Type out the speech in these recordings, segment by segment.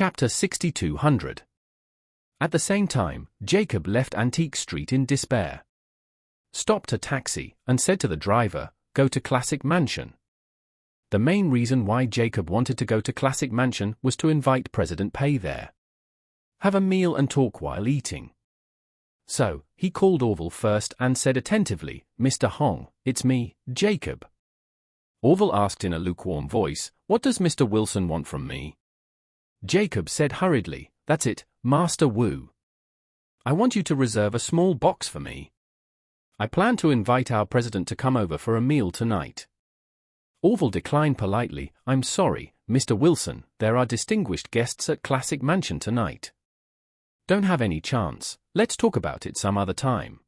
Chapter 6200. At the same time, Jacob left Antique Street in despair. Stopped a taxi and said to the driver, "Go to Classic Mansion." The main reason why Jacob wanted to go to Classic Mansion was to invite President Pei there. Have a meal and talk while eating. So, he called Orville first and said attentively, "Mr. Hong, it's me, Jacob." Orville asked in a lukewarm voice, "What does Mr. Wilson want from me?" Jacob said hurriedly, "That's it, Master Wu. I want you to reserve a small box for me. I plan to invite our president to come over for a meal tonight." Orville declined politely, "I'm sorry, Mr. Wilson, there are distinguished guests at Classic Mansion tonight. Don't have any chance, let's talk about it some other time."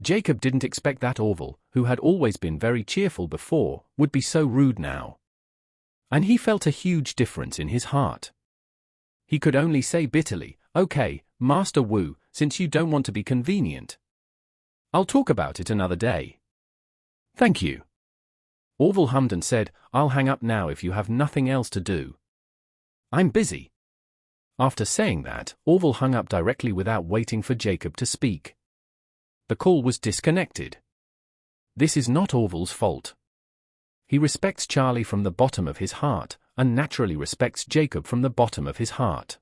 Jacob didn't expect that Orville, who had always been very cheerful before, would be so rude now. And he felt a huge difference in his heart. He could only say bitterly, "Okay, Master Wu, since you don't want to be convenient. I'll talk about it another day." "Thank you." Orville hummed and said, "I'll hang up now if you have nothing else to do. I'm busy." After saying that, Orville hung up directly without waiting for Jacob to speak. The call was disconnected. This is not Orville's fault. He respects Charlie from the bottom of his heart, and naturally respects Jacob from the bottom of his heart.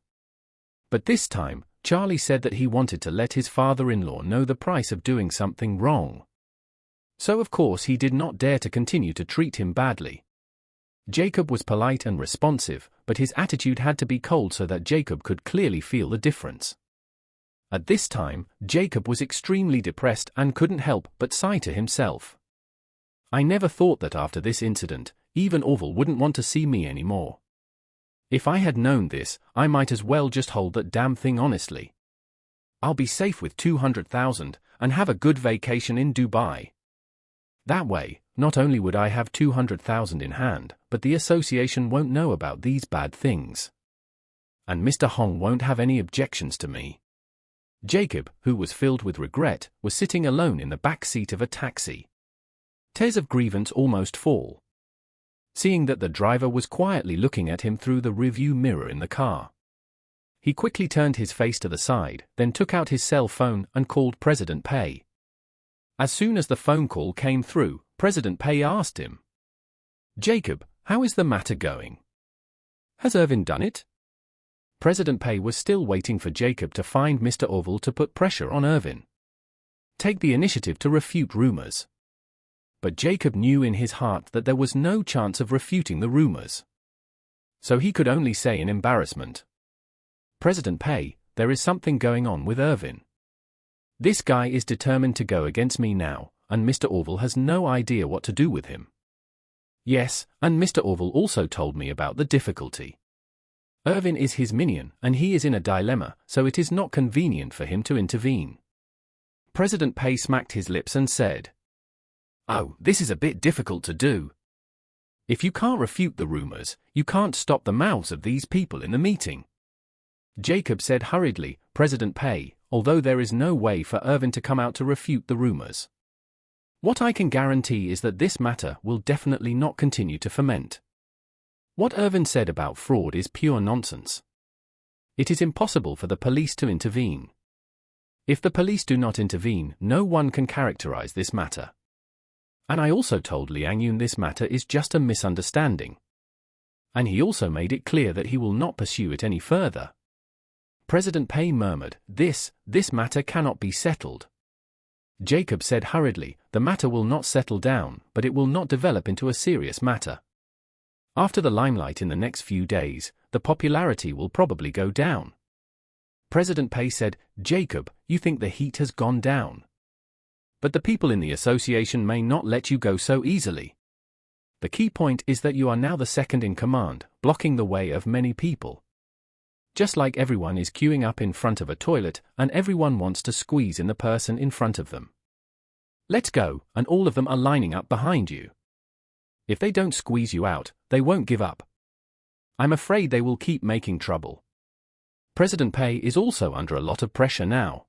But this time, Charlie said that he wanted to let his father-in-law know the price of doing something wrong. So of course he did not dare to continue to treat him badly. Jacob was polite and responsive, but his attitude had to be cold so that Jacob could clearly feel the difference. At this time, Jacob was extremely depressed and couldn't help but sigh to himself. "I never thought that after this incident, even Orville wouldn't want to see me anymore. If I had known this, I might as well just hold that damn thing honestly. I'll be safe with 200,000 and have a good vacation in Dubai. That way, not only would I have 200,000 in hand, but the association won't know about these bad things. And Mr. Hong won't have any objections to me." Jacob, who was filled with regret, was sitting alone in the back seat of a taxi. Tears of grievance almost fall. Seeing that the driver was quietly looking at him through the rearview mirror in the car. He quickly turned his face to the side, then took out his cell phone and called President Pei. As soon as the phone call came through, President Pei asked him, "Jacob, how is the matter going? Has Irvin done it?" President Pei was still waiting for Jacob to find Mr. Orville to put pressure on Irvin. Take the initiative to refute rumors. But Jacob knew in his heart that there was no chance of refuting the rumors. So he could only say in embarrassment, "President Pei, there is something going on with Irvin. This guy is determined to go against me now, and Mr. Orville has no idea what to do with him. Yes, and Mr. Orville also told me about the difficulty. Irvin is his minion, and he is in a dilemma, so it is not convenient for him to intervene." President Pei smacked his lips and said, "Oh, this is a bit difficult to do. If you can't refute the rumors, you can't stop the mouths of these people in the meeting." Jacob said hurriedly, "President Pei, although there is no way for Irvin to come out to refute the rumors, what I can guarantee is that this matter will definitely not continue to ferment. What Irvin said about fraud is pure nonsense. It is impossible for the police to intervene. If the police do not intervene, no one can characterize this matter. And I also told Liang Yun this matter is just a misunderstanding. And he also made it clear that he will not pursue it any further." President Pei murmured, This matter cannot be settled." Jacob said hurriedly, "The matter will not settle down, but it will not develop into a serious matter. After the limelight in the next few days, the popularity will probably go down." President Pei said, "Jacob, you think the heat has gone down. But the people in the association may not let you go so easily. The key point is that you are now the second in command, blocking the way of many people. Just like everyone is queuing up in front of a toilet, and everyone wants to squeeze in the person in front of them. Let's go, and all of them are lining up behind you. If they don't squeeze you out, they won't give up. I'm afraid they will keep making trouble." President Pei is also under a lot of pressure now.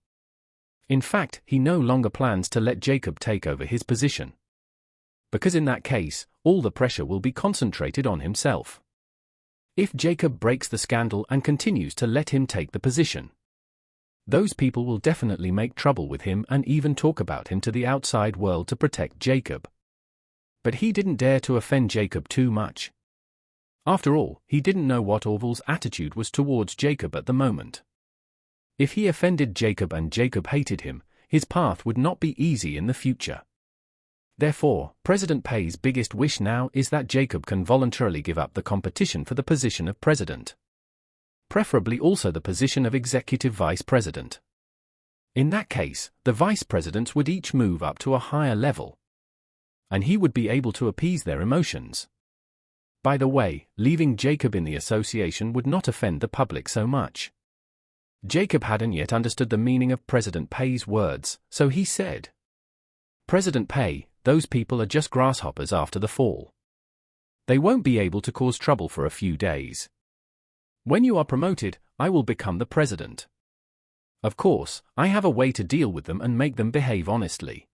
In fact, he no longer plans to let Jacob take over his position. Because in that case, all the pressure will be concentrated on himself. if Jacob breaks the scandal and continues to let him take the position. Those people will definitely make trouble with him and even talk about him to the outside world to protect Jacob. But he didn't dare to offend Jacob too much. After all, he didn't know what Orville's attitude was towards Jacob at the moment. If he offended Jacob and Jacob hated him, his path would not be easy in the future. Therefore, President Pei's biggest wish now is that Jacob can voluntarily give up the competition for the position of president. Preferably also the position of executive vice president. In that case, the vice presidents would each move up to a higher level. And he would be able to appease their emotions. By the way, leaving Jacob in the association would not offend the public so much. Jacob hadn't yet understood the meaning of President Pei's words, so he said, "President Pei, those people are just grasshoppers after the fall. They won't be able to cause trouble for a few days. When you are promoted, I will become the president. Of course, I have a way to deal with them and make them behave honestly."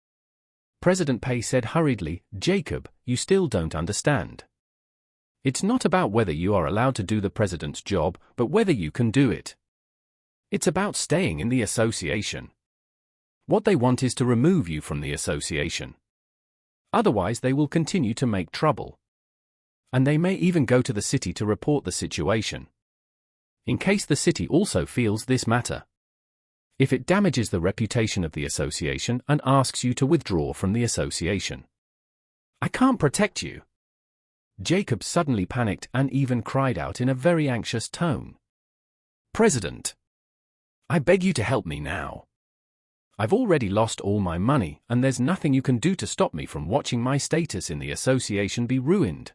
President Pei said hurriedly, "Jacob, you still don't understand. It's not about whether you are allowed to do the president's job, but whether you can do it. It's about staying in the association. What they want is to remove you from the association. Otherwise they will continue to make trouble. And they may even go to the city to report the situation. In case the city also feels this matter. If it damages the reputation of the association and asks you to withdraw from the association. I can't protect you." Jacob suddenly panicked and even cried out in a very anxious tone. "President, I beg you to help me now. I've already lost all my money, and there's nothing you can do to stop me from watching my status in the association be ruined.